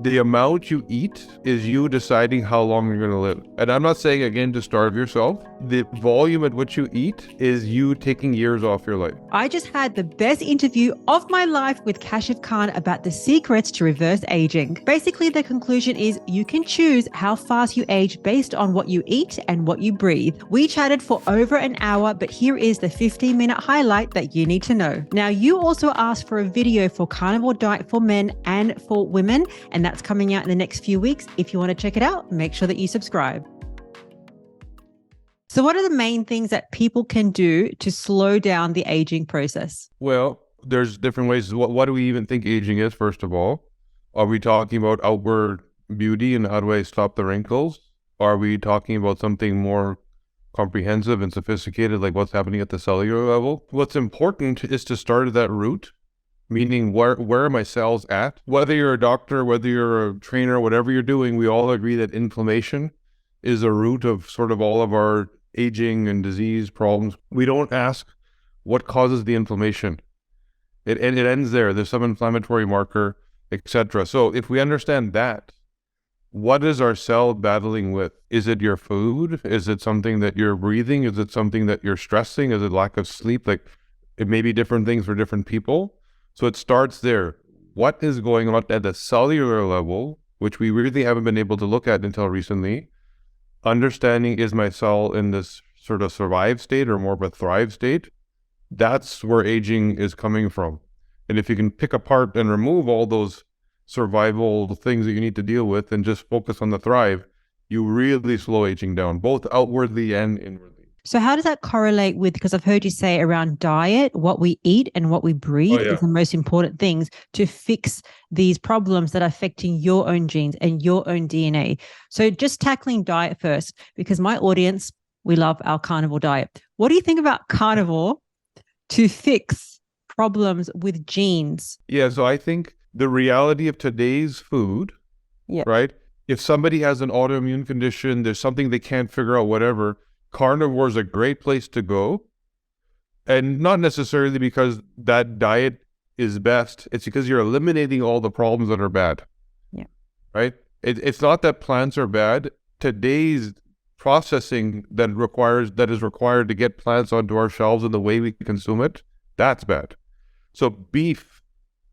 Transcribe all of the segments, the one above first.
The amount you eat is you deciding how long you're going to live. And I'm not saying, again, to starve yourself. The volume at which you eat is you taking years off your life. I just had the best interview of my life with Kashif Khan about the secrets to reverse aging. Basically, the conclusion is you can choose how fast you age based on what you eat and what you breathe. We chatted for over an hour, but here is the 15-minute highlight that you need to know. Now, you also asked for a video for carnivore diet for men and for women, and that's coming out in the next few weeks. If you want to check it out, make sure that you subscribe. So what are the main things that people can do to slow down the aging process? Well, there's different ways. What do we even think aging is, first of all? Are we talking about outward beauty and how do I stop the wrinkles? Are we talking about something more comprehensive and sophisticated, like what's happening at the cellular level? What's important is to start at that root, meaning where are my cells at? Whether you're a doctor, whether you're a trainer, whatever you're doing, we all agree that inflammation is a root of sort of all of our aging and disease problems. We don't ask what causes the inflammation. It ends there. There's some inflammatory marker, etc. So if we understand that, what is our cell battling with? Is it your food? Is it something that you're breathing? Is it something that you're stressing? Is it lack of sleep? Like, it may be different things for different people. So it starts there. What is going on at the cellular level, which we really haven't been able to look at until recently? Understanding, is my cell in this sort of survive state or more of a thrive state? That's where aging is coming from. And if you can pick apart and remove all those survival things that you need to deal with and just focus on the thrive, you really slow aging down, both outwardly and inwardly. So how does that correlate with, because I've heard you say around diet, what we eat and what we breathe is the most important things to fix these problems that are affecting your own genes and your own DNA. So just tackling diet first, because my audience, we love our carnivore diet. What do you think about carnivore to fix problems with genes? Yeah, so I think the reality of today's food, right? If somebody has an autoimmune condition, there's something they can't figure out, whatever, carnivore is a great place to go. And not necessarily because that diet is best. It's because you're eliminating all the problems that are bad. Yeah. Right? It's not that plants are bad. Today's processing that is required to get plants onto our shelves and the way we consume it, that's bad. So beef,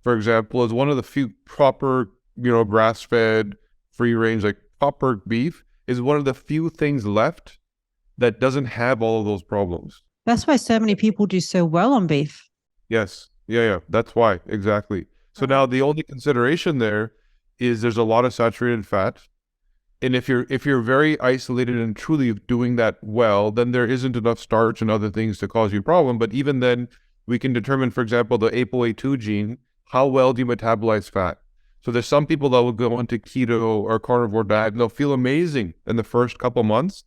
for example, is one of the few proper, grass-fed, free-range, like proper beef is one of the few things left that doesn't have all of those problems. That's why so many people do so well on beef. Yes. Yeah. That's why. Exactly. So now the only consideration there is there's a lot of saturated fat. And if you're very isolated and truly doing that well, then there isn't enough starch and other things to cause you a problem. But even then, we can determine, for example, the ApoA2 gene, how well do you metabolize fat? So there's some people that will go into keto or carnivore diet and they'll feel amazing in the first couple months.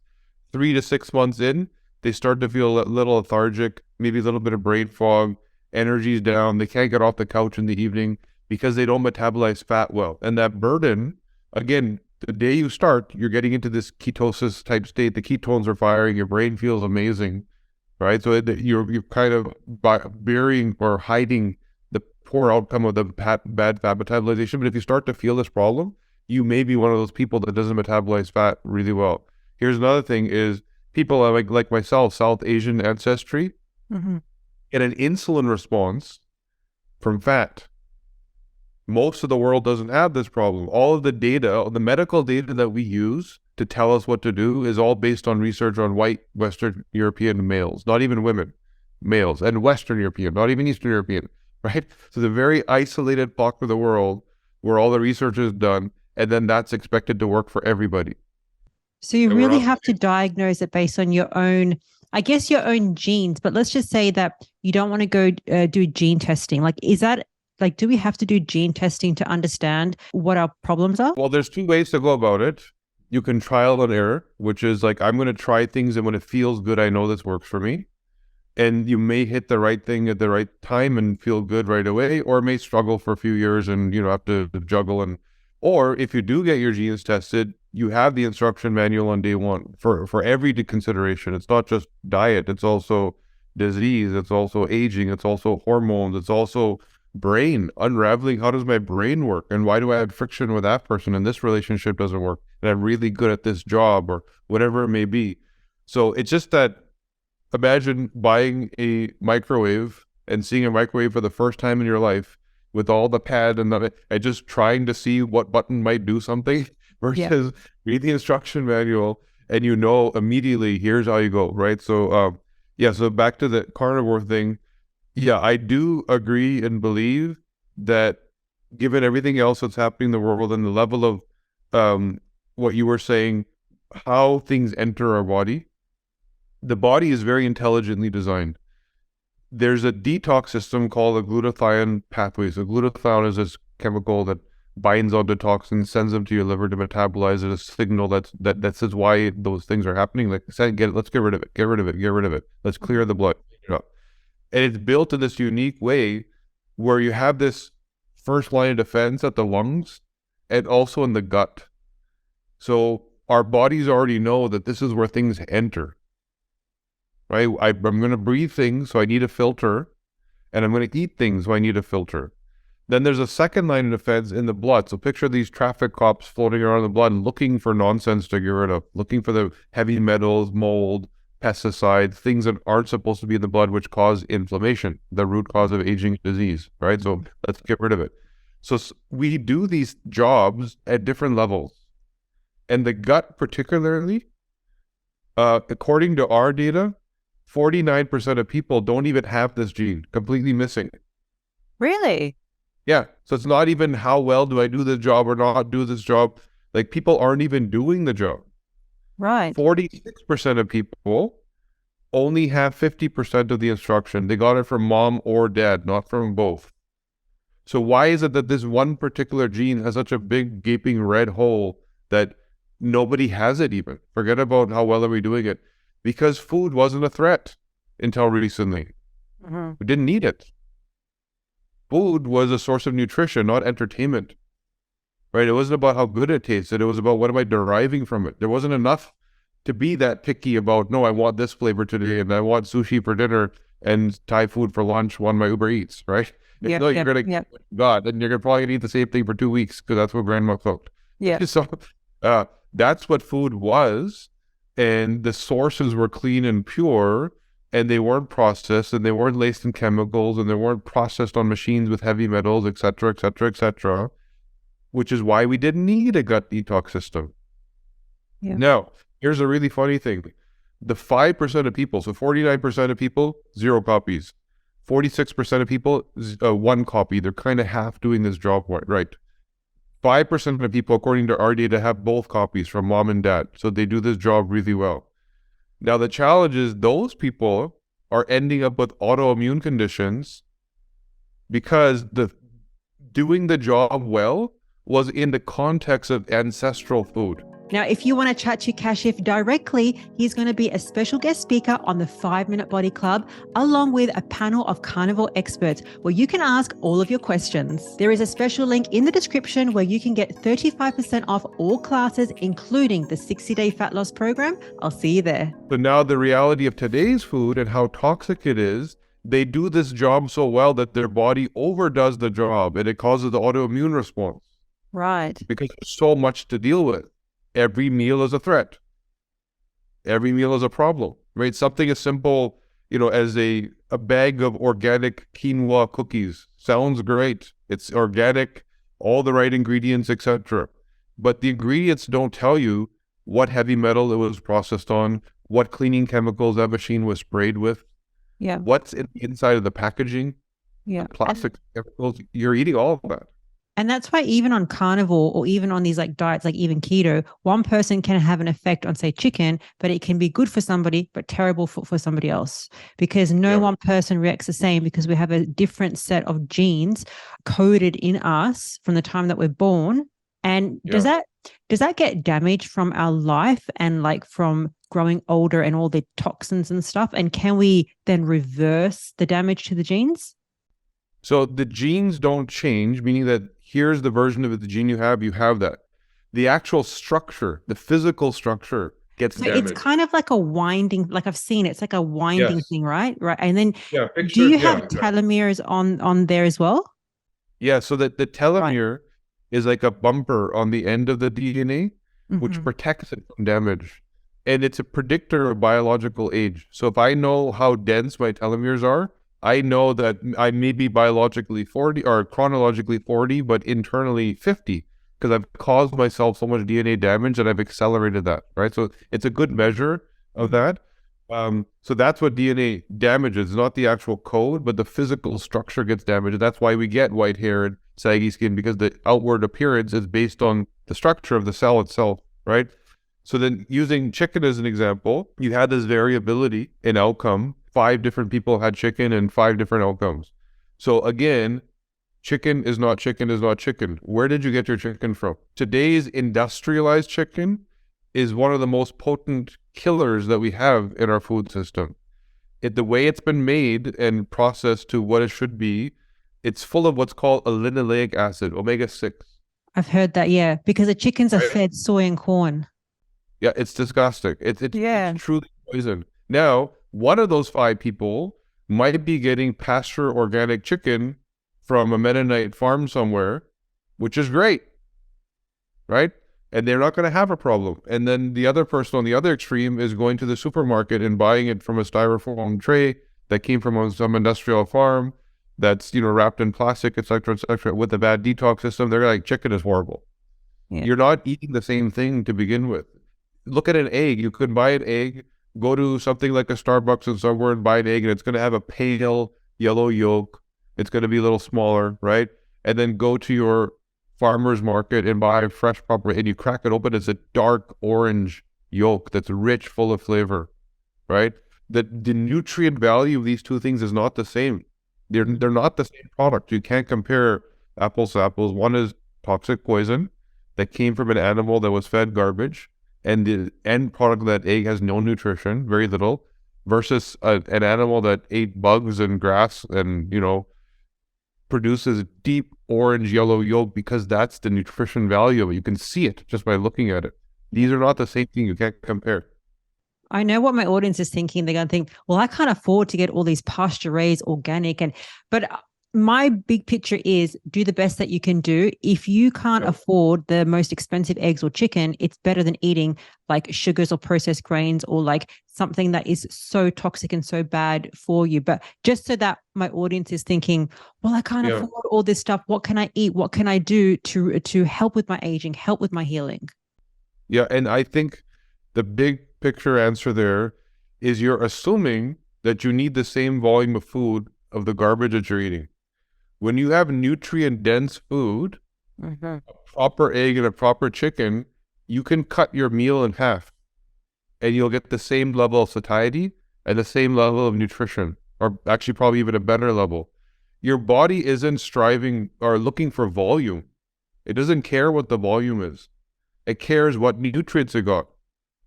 3 to 6 months in, they start to feel a little lethargic, maybe a little bit of brain fog, energy's down, they can't get off the couch in the evening because they don't metabolize fat well. And that burden, again, the day you start, you're getting into this ketosis type state, the ketones are firing, your brain feels amazing, right? So you're kind of burying or hiding the poor outcome of the bad fat metabolization. But if you start to feel this problem, you may be one of those people that doesn't metabolize fat really well. Here's another thing is people like myself, South Asian ancestry, get an insulin response from fat. Most of the world doesn't have this problem. All of the data, the medical data that we use to tell us what to do is all based on research on white Western European males, not even women, males, and Western European, not even Eastern European, right? So the very isolated pocket of the world where all the research is done, and then that's expected to work for everybody. So you really have to diagnose it based on your own, I guess, your own genes. But let's just say that you don't want to go do gene testing. Like, is that like, do we have to do gene testing to understand what our problems are? Well, there's 2 ways to go about it. You can trial and error, which is like, I'm going to try things and when it feels good, I know this works for me. And you may hit the right thing at the right time and feel good right away, or may struggle for a few years and, have to juggle. Or if you do get your genes tested, you have the instruction manual on day one for every consideration. It's not just diet. It's also disease. It's also aging. It's also hormones. It's also brain, unraveling how does my brain work and why do I have friction with that person and this relationship doesn't work and I'm really good at this job or whatever it may be. So it's just that imagine buying a microwave and seeing a microwave for the first time in your life with all the pad and just trying to see what button might do something versus read the instruction manual and you know immediately here's how you go, right? So so back to the carnivore thing. Yeah, I do agree and believe that given everything else that's happening in the world and the level of what you were saying, how things enter our body, the body is very intelligently designed. There's a detox system called the glutathione pathway. So glutathione is this chemical that binds onto toxins, sends them to your liver to metabolize it, a signal that says why those things are happening. Like, let's get rid of it, get rid of it, get rid of it. Let's clear the blood. And it's built in this unique way where you have this first line of defense at the lungs and also in the gut. So our bodies already know that this is where things enter, right? I'm going to breathe things, so I need a filter, and I'm going to eat things, so I need a filter. Then there's a second line of defense in the blood. So picture these traffic cops floating around in the blood looking for nonsense to get rid of, looking for the heavy metals, mold, pesticides, things that aren't supposed to be in the blood, which cause inflammation, the root cause of aging disease, right? So let's get rid of it. So we do these jobs at different levels. And the gut particularly, according to our data, 49% of people don't even have this gene, completely missing. Really? Yeah. So it's not even how well do I do this job or not do this job. Like people aren't even doing the job. Right. 46% of people only have 50% of the instruction. They got it from mom or dad, not from both. So why is it that this one particular gene has such a big gaping red hole that nobody has it even? Forget about how well are we doing it. Because food wasn't a threat until recently. Mm-hmm. We didn't need it. Food was a source of nutrition, not entertainment. Right? It wasn't about how good it tasted. It was about what am I deriving from it. There wasn't enough to be that picky about, no, I want this flavor today and I want sushi for dinner and Thai food for lunch on my Uber Eats, right? If no, you're going to God, then you're probably going to eat the same thing for 2 weeks because that's what grandma cooked. Yeah. So that's what food was. And the sources were clean and pure and they weren't processed and they weren't laced in chemicals and they weren't processed on machines with heavy metals, et cetera, et cetera, et cetera. Which is why we didn't need a gut detox system. Yeah. Now, here's a really funny thing. The 5% of people, so 49% of people, 0 copies. 46% of people, 1 copy. They're kind of half doing this job right. 5% of people, according to our data, have both copies from mom and dad. So they do this job really well. Now, the challenge is those people are ending up with autoimmune conditions because doing the job well was in the context of ancestral food. Now, if you want to chat to Kashif directly, he's going to be a special guest speaker on the 5-Minute Body Club, along with a panel of carnivore experts where you can ask all of your questions. There is a special link in the description where you can get 35% off all classes, including the 60-day fat loss program. I'll see you there. But now the reality of today's food and how toxic it is, they do this job so well that their body overdoes the job and it causes the autoimmune response. Right. Because there's so much to deal with. Every meal is a threat. Every meal is a problem, right? Something as simple, as a bag of organic quinoa cookies sounds great. It's organic, all the right ingredients, etc. But the ingredients don't tell you what heavy metal it was processed on, what cleaning chemicals that machine was sprayed with, what's in the inside of the packaging, plastic chemicals. You're eating all of that. And that's why even on carnivore or even on these like diets, like even keto, one person can have an effect on, say, chicken, but it can be good for somebody, but terrible for somebody else because no one person reacts the same because we have a different set of genes coded in us from the time that we're born. And does that get damaged from our life and like from growing older and all the toxins and stuff? And can we then reverse the damage to the genes? So the genes don't change, meaning that here's the version of the gene you have that. The actual structure, the physical structure gets damaged. It's kind of like a winding, like I've seen, it's like a winding thing, right? Right. And then do you have telomeres on there as well? Yeah, so that the Right. telomere is like a bumper on the end of the DNA, which Hmm. protects it from damage. And it's a predictor of biological age. So if I know how dense my telomeres are, I know that I may be biologically 40 or chronologically 40, but internally 50, because I've caused myself so much DNA damage and I've accelerated that, right? So it's a good measure of that. So that's what DNA damages, not the actual code, but the physical structure gets damaged. That's why we get white hair and saggy skin, because the outward appearance is based on the structure of the cell itself, right? So then using chicken as an example, you had this variability in outcome. 5 different people had chicken and 5 different outcomes. So again, chicken is not chicken is not chicken. Where did you get your chicken from? Today's industrialized chicken is one of the most potent killers that we have in our food system. The way it's been made and processed to what it should be, it's full of what's called a linoleic acid, omega-6. I've heard that, yeah, because the chickens are Right. fed soy and corn. Yeah, it's disgusting. It's Yeah. truly poison. Now, one of those 5 people might be getting pasture organic chicken from a Mennonite farm somewhere, which is great, right? And they're not going to have a problem. And then the other person on the other extreme is going to the supermarket and buying it from a styrofoam tray that came from some industrial farm that's, wrapped in plastic, et cetera, with a bad detox system. They're like, chicken is horrible. Yeah. You're not eating the same thing to begin with. Look at an egg. You could buy an egg, go to something like a Starbucks and somewhere and buy an egg, and it's going to have a pale yellow yolk. It's going to be a little smaller, right? And then go to your farmer's market and buy fresh proper, and you crack it open. It's a dark orange yolk that's rich, full of flavor, right? The nutrient value of these two things is not the same. They're not the same product. You can't compare apples to apples. One is toxic poison that came from an animal that was fed garbage, and the end product of that egg has no nutrition, very little, versus an animal that ate bugs and grass and, produces deep orange yellow yolk, because that's the nutrition value of it. You can see it just by looking at it. These are not the same thing. You can't compare. I know what my audience is thinking. They're going to think, well, I can't afford to get all these pasture raised organic. But my big picture is do the best that you can do. If you can't afford the most expensive eggs or chicken, it's better than eating like sugars or processed grains or like something that is so toxic and so bad for you. But just so that my audience is thinking, well, I can't Yeah. afford all this stuff. What can I eat? What can I do to help with my aging, help with my healing? Yeah, and I think the big picture answer there is you're assuming that you need the same volume of food of the garbage that you're eating. When you have nutrient dense food, Mm-hmm. a proper egg and a proper chicken, you can cut your meal in half and you'll get the same level of satiety and the same level of nutrition, or actually probably even a better level. Your body isn't striving or looking for volume. It doesn't care what the volume is. It cares what nutrients it got.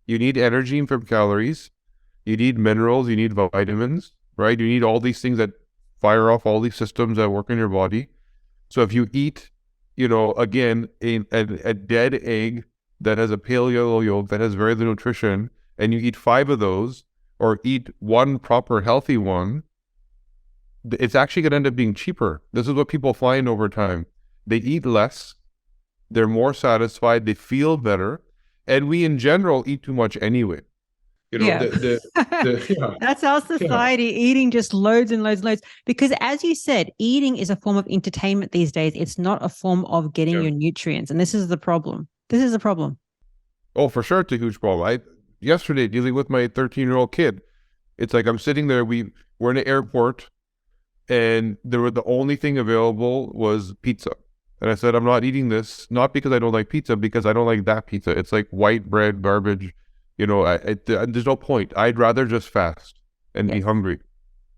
You need energy from calories. You need minerals. You need vitamins, right? You need all these things that fire off all these systems that work in your body. So if you eat, again, a dead egg that has a pale yellow yolk that has very little nutrition, and you eat 5 of those, or eat one proper healthy one, it's actually going to end up being cheaper. This is what people find over time. They eat less, they're more satisfied, they feel better, and we in general eat too much anyway. Yeah. Yeah, That's our yeah, society, eating just loads and loads and loads. Because as you said, eating is a form of entertainment these days. It's not a form of getting yeah. your nutrients. And this is the problem. This is the problem. Oh, for sure, it's a huge problem. Yesterday dealing with my 13-year-old kid, it's like I'm sitting there. We're in an airport, and the only thing available was pizza. And I said, I'm not eating this, not because I don't like pizza, because I don't like that pizza. It's like white bread, garbage. There's no point. I'd rather just fast and be Yes. hungry,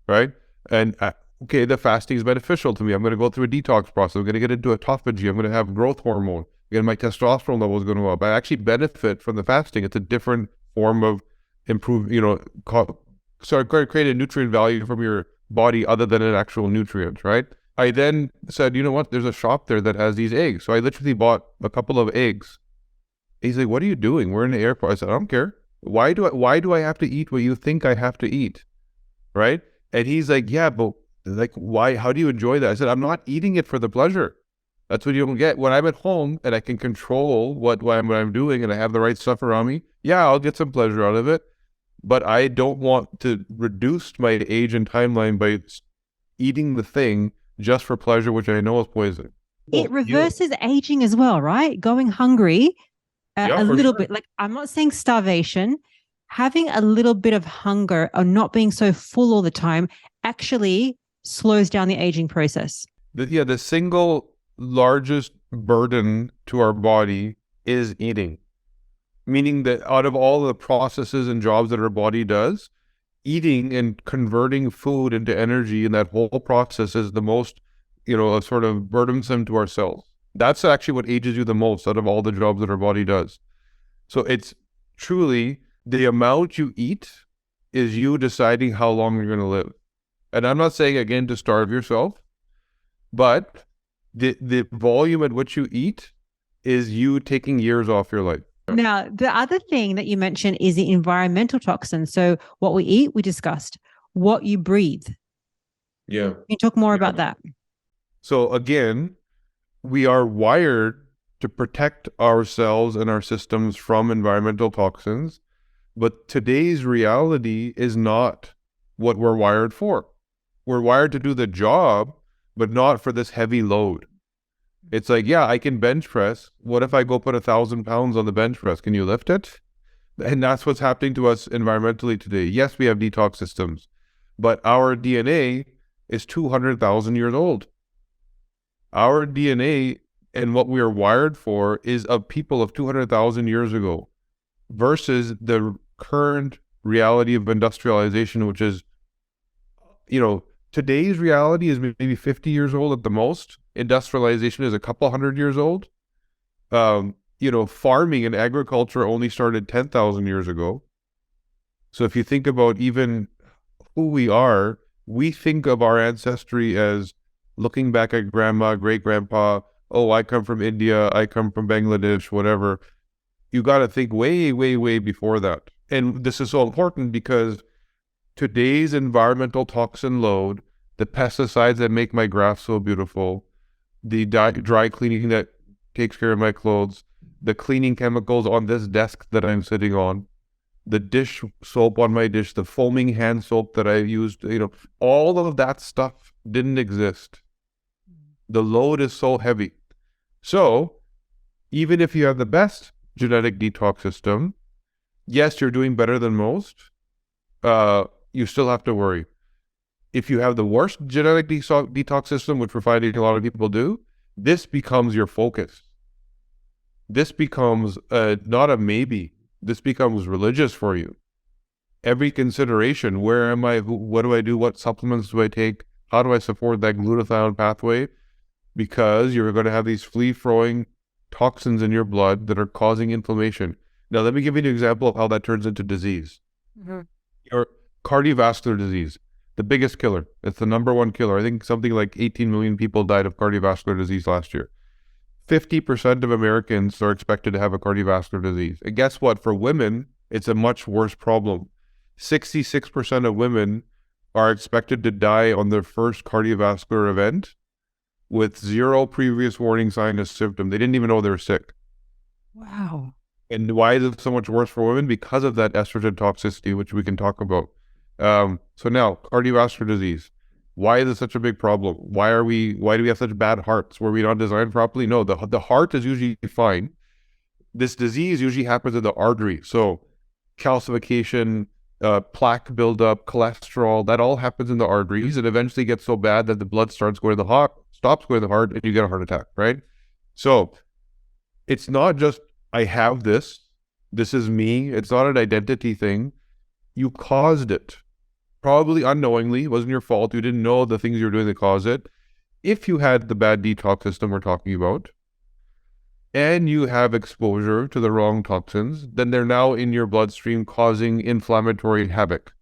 right? And okay, the fasting is beneficial to me. I'm going to go through a detox process. I'm going to get into autophagy. I'm going to have growth hormone. Again, my testosterone level is going to go up. I actually benefit from the fasting. It's a different form of improve, create a nutrient value from your body other than an actual nutrient, right? I then said, you know what? There's a shop there that has these eggs. So I literally bought a couple of eggs. He's like, what are you doing? We're in the airport. I said, I don't care. Why do I have to eat what you think I have to eat? Right? And he's like, yeah, but like, why, how do you enjoy that? I said, I'm not eating it for the pleasure. That's what you don't get. When I'm at home and I can control what I'm doing and I have the right stuff around me, yeah, I'll get some pleasure out of it. But I don't want to reduce my age and timeline by eating the thing just for pleasure, which I know is poison. It reverses aging as well, right? Going hungry Yeah, a for little sure. bit. Like, I'm not saying starvation, having a little bit of hunger or not being so full all the time actually slows down the aging process. The single largest burden to our body is eating. Meaning that out of all the processes and jobs that our body does, eating and converting food into energy in that whole process is the most, sort of burdensome to our cells. That's actually what ages you the most out of all the jobs that our body does. So it's truly the amount you eat is you deciding how long you're going to live. And I'm not saying, again, to starve yourself, but the volume at which you eat is you taking years off your life. Now, the other thing that you mentioned is the environmental toxins. So, what we eat, we discussed. What you breathe. Yeah. Can you talk more about that? So, again, we are wired to protect ourselves and our systems from environmental toxins. But today's reality is not what we're wired for. We're wired to do the job, but not for this heavy load. It's like, yeah, I can bench press. What if I go put 1,000 pounds on the bench press? Can you lift it? And that's what's happening to us environmentally today. Yes, we have detox systems, but our DNA is 200,000 years old. Our DNA and what we are wired for is of people of 200,000 years ago versus the current reality of industrialization, which is, today's reality is maybe 50 years old at the most. Industrialization is a couple hundred years old. Farming and agriculture only started 10,000 years ago. So if you think about even who we are, we think of our ancestry as looking back at grandma, great-grandpa, oh, I come from India, I come from Bangladesh, whatever. You got to think way, way, way before that. And this is so important because today's environmental toxin load, the pesticides that make my grass so beautiful, the dry cleaning that takes care of my clothes, the cleaning chemicals on this desk that I'm sitting on, the dish soap on my dish, the foaming hand soap that I used, all of that stuff didn't exist. The load is so heavy. So even if you have the best genetic detox system, yes, you're doing better than most. You still have to worry. If you have the worst genetic detox system, which we're finding a lot of people do, this becomes your focus. This becomes not a maybe. This becomes religious for you. Every consideration, where am I, what do I do, what supplements do I take, how do I support that glutathione pathway? Because you're going to have these free-flowing toxins in your blood that are causing inflammation. Now, let me give you an example of how that turns into disease. Mm-hmm. Your cardiovascular disease, the biggest killer. It's the number one killer. I think something like 18 million people died of cardiovascular disease last year. 50% of Americans are expected to have a cardiovascular disease. And guess what? For women, it's a much worse problem. 66% of women are expected to die on their first cardiovascular event with zero previous warning sign or symptom. They didn't even know they were sick. Wow. And why is it so much worse for women? Because of that estrogen toxicity, which we can talk about. So now, cardiovascular disease. Why is it such a big problem? Why do we have such bad hearts? Were we not designed properly? No, the heart is usually fine. This disease usually happens in the artery. So calcification, plaque buildup, cholesterol, that all happens in the arteries and eventually gets so bad that the blood starts going to the heart, stops going to the heart, and you get a heart attack, right? So it's not just, I have this is me. It's not an identity thing. You caused it. Probably unknowingly. It wasn't your fault. You didn't know the things you were doing that caused it. If you had the bad detox system we're talking about, and you have exposure to the wrong toxins, then they're now in your bloodstream causing inflammatory havoc.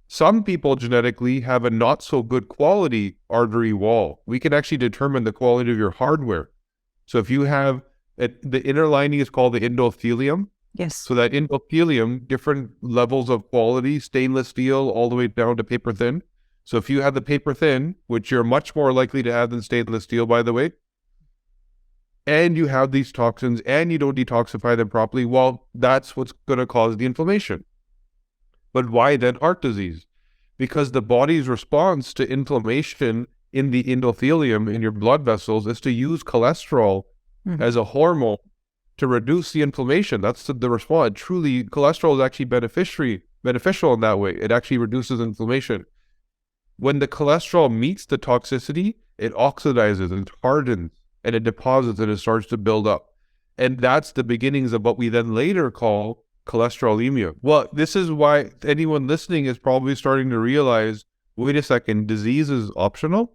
Some people genetically have a not so good quality artery wall. We can actually determine the quality of your hardware. So if you have the inner lining is called the endothelium. Yes. So that endothelium, different levels of quality, stainless steel all the way down to paper thin, So if you have the paper thin, which you're much more likely to have than stainless steel, by the way, and you have these toxins and you don't detoxify them properly, well, that's what's going to cause the inflammation. But why then heart disease? Because the body's response to inflammation in the endothelium in your blood vessels is to use cholesterol as a hormone to reduce the inflammation. That's the response. Truly, cholesterol is actually beneficial in that way. It actually reduces inflammation. When the cholesterol meets the toxicity, it oxidizes and hardens and it deposits and it starts to build up. And that's the beginnings of what we then later call cholesterolemia. Well, this is why anyone listening is probably starting to realize, wait a second, disease is optional?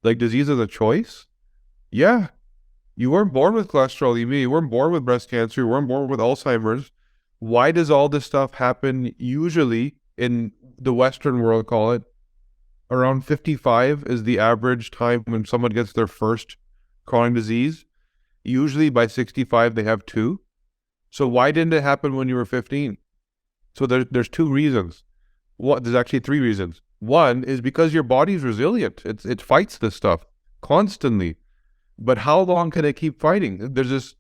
Like disease is a choice? Yeah. You weren't born with cholesterolemia. You weren't born with breast cancer. You weren't born with Alzheimer's. Why does all this stuff happen usually in the Western world, call it, around 55 is the average time when someone gets their first chronic disease. Usually by 65, they have two. So why didn't it happen when you were 15? So there's two reasons. There's actually three reasons. One is because your body's resilient. It fights this stuff constantly. But how long can it keep fighting? There's this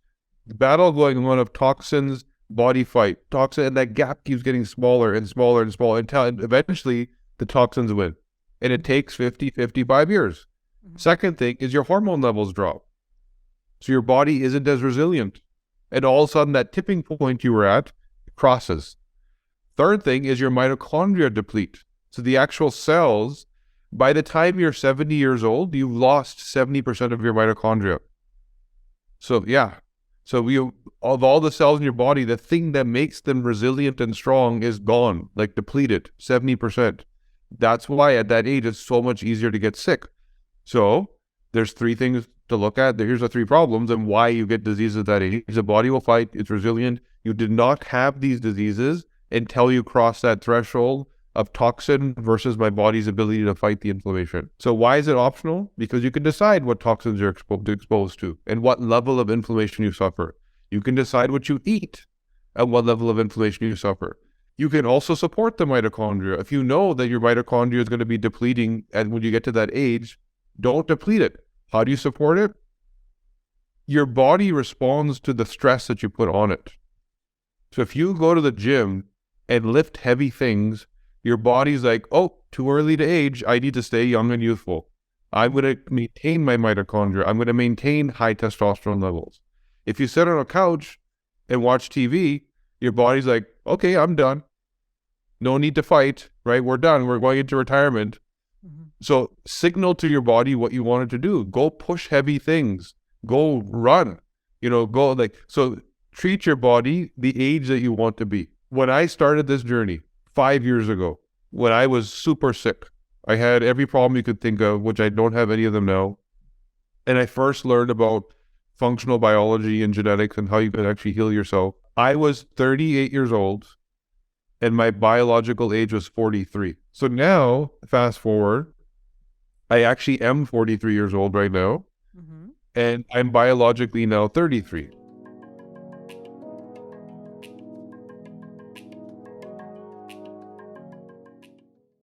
battle going on of toxins, body fight, toxin, and that gap keeps getting smaller and smaller and smaller until eventually the toxins win. And it takes 55 years. Second thing is your hormone levels drop. So your body isn't as resilient. And all of a sudden that tipping point you were at crosses. Third thing is your mitochondria deplete. So the actual cells, by the time you're 70 years old, you've lost 70% of your mitochondria. So yeah. So of all the cells in your body, the thing that makes them resilient and strong is gone, like depleted, 70%. That's why at that age, it's so much easier to get sick. So there's three things to look at. Here's the three problems and why you get diseases at that age. The body will fight. It's resilient. You did not have these diseases until you cross that threshold of toxin versus my body's ability to fight the inflammation. So why is it optional? Because you can decide what toxins you're exposed to and what level of inflammation you suffer. You can decide what you eat and what level of inflammation you suffer. You can also support the mitochondria. If you know that your mitochondria is going to be depleting and when you get to that age, don't deplete it. How do you support it? Your body responds to the stress that you put on it. So if you go to the gym and lift heavy things, your body's like, oh, too early to age. I need to stay young and youthful. I'm going to maintain my mitochondria. I'm going to maintain high testosterone levels. If you sit on a couch and watch TV, your body's like, okay, I'm done. No need to fight, right? We're done. We're going into retirement. So signal to your body what you wanted to do. Go push heavy things. Go run. So treat your body the age that you want to be. When I started this journey 5 years ago, when I was super sick, I had every problem you could think of, which I don't have any of them now. And I first learned about functional biology and genetics and how you can actually heal yourself. I was 38 years old and my biological age was 43. So now, fast forward, I actually am 43 years old right now, and I'm biologically now 33.